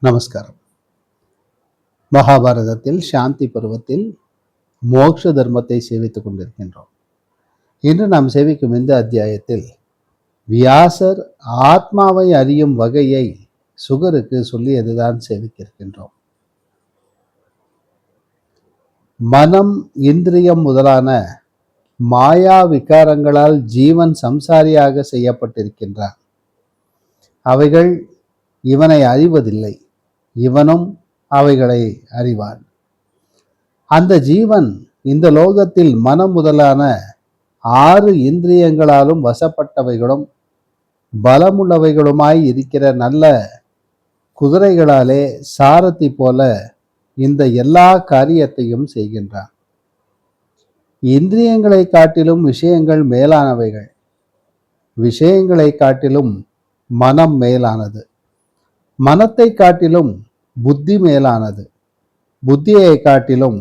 நமஸ்காரம். மகாபாரதத்தில் சாந்தி பருவத்தில் மோட்ச தர்மத்தை சேவித்துக் கொண்டிருக்கின்றோம். இன்று நாம் சேவிக்கும் இந்த அத்தியாயத்தில் வியாசர் ஆத்மாவை அறியும் வகையை சுகருக்கு சொல்லியதுதான் சேவிக்கின்றோம். மனம், இந்திரியம் முதலான மாயா விகாரங்களால் ஜீவன் சம்சாரியாக செய்யப்பட்டிருக்கின்றான். அவைகள் இவனை அறிவதில்லை, இவனும் அவைகளை அறிவான். அந்த ஜீவன் இந்த லோகத்தில் மனம் முதலான 6 இந்திரியங்களாலும் வசப்பட்டவைகளும் பலமுள்ளவைகளுமாய் இருக்கிற நல்ல குதிரைகளாலே சாரதி போல இந்த எல்லா காரியத்தையும் செய்கின்றான். இந்திரியங்களை காட்டிலும் விஷயங்கள் மேலானவைகள், விஷயங்களை காட்டிலும் மனம் மேலானது, மனத்தை காட்டிலும் புத்தி மேலானது, புத்தியை காட்டிலும்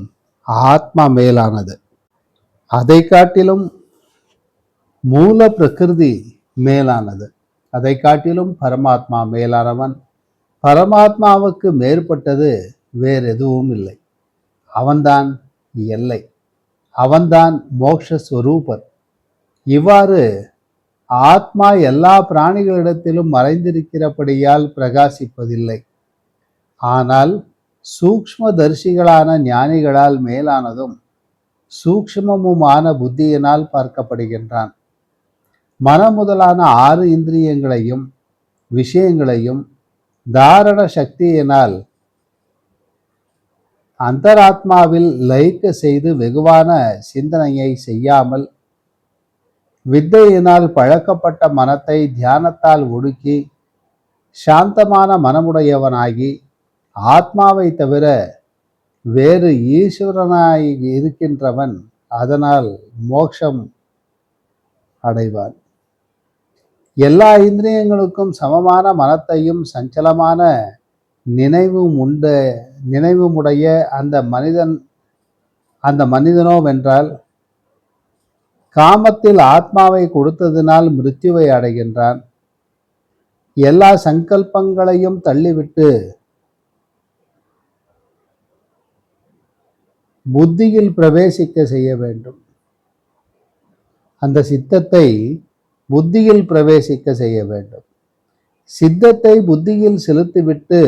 ஆத்மா மேலானது, அதை காட்டிலும் மூல பிரகிருதி மேலானது, அதை காட்டிலும் பரமாத்மா மேலானவன். பரமாத்மாவுக்கு மேற்பட்டது வேறு எதுவும் இல்லை. அவன்தான் எல்லை, அவன்தான் மோக்ஷஸ்வரூபர். இவ்வாறு ஆத்மா எல்லா பிராணிகளிடத்திலும் மறைந்திருக்கிறபடியால் பிரகாசிப்பதில்லை. ஆனால் சூக்ஷ்ம தரிசிகளான ஞானிகளால் மேலானதும் சூக்ஷ்மமுமான புத்தியினால் பார்க்கப்படுகின்றான். மனம் முதலான 6 இந்திரியங்களையும் விஷயங்களையும் தாரண சக்தியினால் அந்தராத்மாவில் லயிக்க செய்து வெகுவான சிந்தனையை செய்யாமல் வித்தையினால் பழக்கப்பட்ட மனத்தை தியானத்தால் ஒடுக்கி சாந்தமான மனமுடையவனாகி ஆத்மாவை தவிர வேறு ஈஸ்வரனாய் இருக்கின்றவன் அதனால் மோட்சம் அடைவான். எல்லா இந்திரியங்களுக்கும் சமமான மனத்தையும் சஞ்சலமான நினைவுமுடைய அந்த மனிதனோ வென்றால் காமத்தில் ஆத்மாவை கொடுத்ததினால் மிருத்யுவை அடைகின்றான். எல்லா சங்கல்பங்களையும் தள்ளிவிட்டு புத்தியில் பிரவேசிக்க செய்ய வேண்டும். அந்த சித்தத்தை புத்தியில் பிரவேசிக்க செய்ய வேண்டும். சித்தத்தை புத்தியில் செலுத்திவிட்டு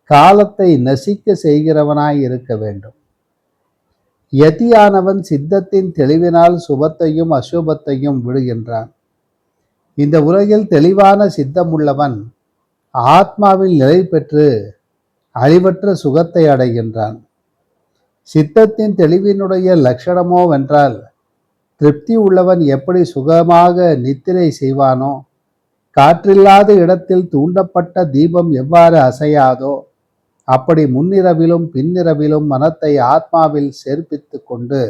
காலத்தை நசிக்க செய்கிறவனாய் இருக்க வேண்டும். யதியானவன் சித்தத்தின் தெளிவினால் சுபத்தையும் அசுபத்தையும் விடுகின்றான். இந்த உலகில் தெளிவான சித்தமுள்ளவன் ஆத்மாவில் நிலை பெற்று அழிவற்ற சுகத்தை அடைகின்றான். சித்தத்தின் தெளிவினுடைய லட்சணமோ வென்றால் திருப்தி உள்ளவன் எப்படி சுகமாக நித்திரை செய்வானோ, காற்றில்லாத இடத்தில் தூண்டப்பட்ட தீபம் எவ்வாறு அசையாதோ அப்படி முன்னிரவிலும் பின்னிரவிலும் மனத்தை ஆத்மாவில் சேர்ப்பித்து கொண்டு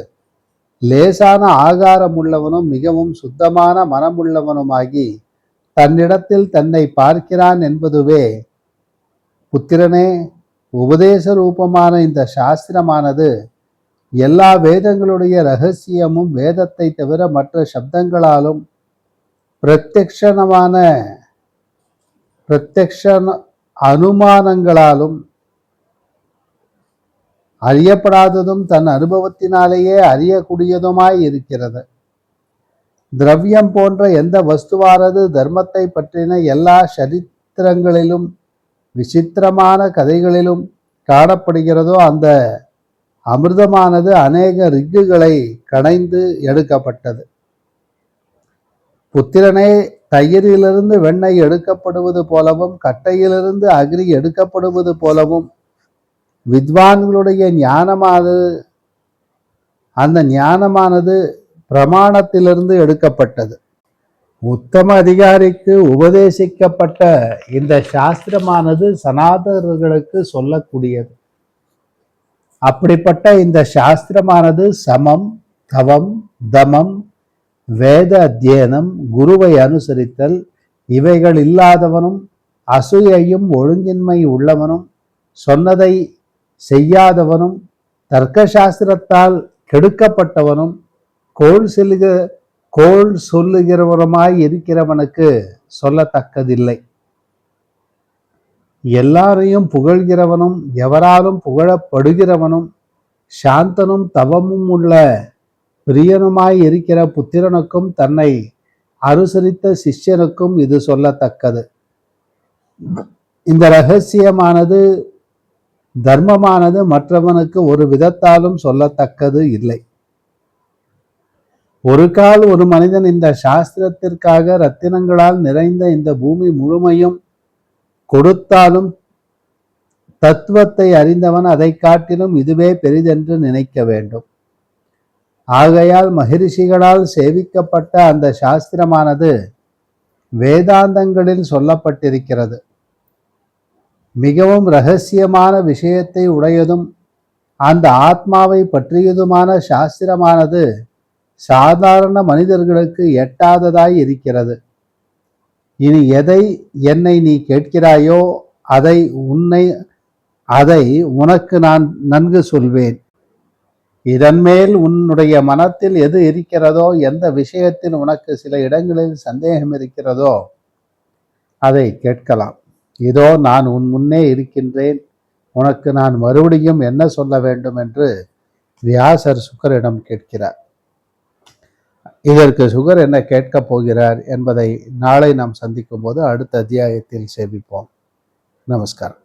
லேசான ஆகாரமுள்ளவனும் மிகவும் சுத்தமான மனமுள்ளவனுமாகி தன்னிடத்தில் தன்னை பார்க்கிறான் என்பதுவே. புத்திரனே, உபதேச ரூபமான இந்த சாஸ்திரமானது எல்லா வேதங்களுடைய இரகசியமும் வேதத்தை தவிர மற்ற சப்தங்களாலும் பிரத்யக்ஷ அனுமானங்களாலும் அறியப்படாததும் தன் அனுபவத்தினாலேயே அறியக்கூடியதுமாய் இருக்கிறது. திரவியம் போன்ற எந்த வஸ்துவானது தர்மத்தை பற்றின எல்லா சரித்திரங்களிலும் விசித்திரமான கதைகளிலும் காணப்படுகிறதோ அந்த அமிர்தமானது அநேக ரிக்குகளை கடைந்து எடுக்கப்பட்டது. புத்திரனே, தயிரிலிருந்து வெண்ணெய் எடுக்கப்படுவது போலவும் கட்டையிலிருந்து அக்னி எடுக்கப்படுவது போலவும் வித்வான்களுடைய ஞானமானது பிரமாணத்திலிருந்து எடுக்கப்பட்டது. உத்தம அதிகாரிக்கு உபதேசிக்கப்பட்ட இந்த சாஸ்திரமானது சனாதனர்களுக்கு சொல்லக்கூடியது. அப்படிப்பட்ட இந்த சாஸ்திரமானது சமம், தவம், தமம், வேத அத்தியனம், குருவை அனுசரித்தல் இவைகள் இல்லாதவனும் அசூயையும் ஒழுங்கின்மை உள்ளவனும் சொன்னதை செய்யாதவனும் தர்க்க சாஸ்திரத்தால் கெடுக்கப்பட்டவனும் கோள் சொல்லுகிறவனுமாய் இருக்கிறவனுக்கு சொல்லத்தக்கதில்லை. எல்லாரையும் புகழ்கிறவனும் எவராலும் புகழப்படுகிறவனும் சாந்தனும் தவமும் உள்ள பிரியனுமாய் இருக்கிற புத்திரனுக்கும் தன்னை அனுசரித்த சிஷ்யனுக்கும் இது சொல்லத்தக்கது. இந்த ரகசியமானது தர்மமானது மற்றவனுக்கு ஒரு விதத்தாலும் சொல்லத்தக்கது இல்லை. ஒரு கால் ஒரு மனிதன் இந்த சாஸ்திரத்திற்காக ரத்தினங்களால் நிறைந்த இந்த பூமி முழுமையும் கொடுத்தாலும் தத்துவத்தை அறிந்தவன் அதை காட்டிலும் இதுவே பெரிதென்று நினைக்க வேண்டும். ஆகையால் மகரிஷிகளால் சேவிக்கப்பட்ட அந்த சாஸ்திரமானது வேதாந்தங்களில் சொல்லப்பட்டிருக்கிறது. மிகவும் இரகசியமான விஷயத்தை உடையதும் அந்த ஆத்மாவை பற்றியதுமான சாஸ்திரமானது சாதாரண மனிதர்களுக்கு எட்டாததாய் இருக்கிறது. இனி எதை என்னை நீ கேட்கிறாயோ அதை உனக்கு நான் நன்கு சொல்வேன். இதன் மேல் உன்னுடைய மனத்தில் எது இருக்கிறதோ, எந்த விஷயத்தில் உனக்கு சில இடங்களில் சந்தேகம் இருக்கிறதோ அதை கேட்கலாம். இதோ நான் உன் முன்னே இருக்கின்றேன், உனக்கு நான் மறுபடியும் என்ன சொல்ல வேண்டும் என்று வியாசர் சுகரிடம் கேட்கிறார். இதற்கு சுகர் என்ன கேட்கப் போகிறார் என்பதை நாளை நாம் சந்திக்கும் போது அடுத்த அத்தியாயத்தில் சேவிப்போம். நமஸ்காரம்.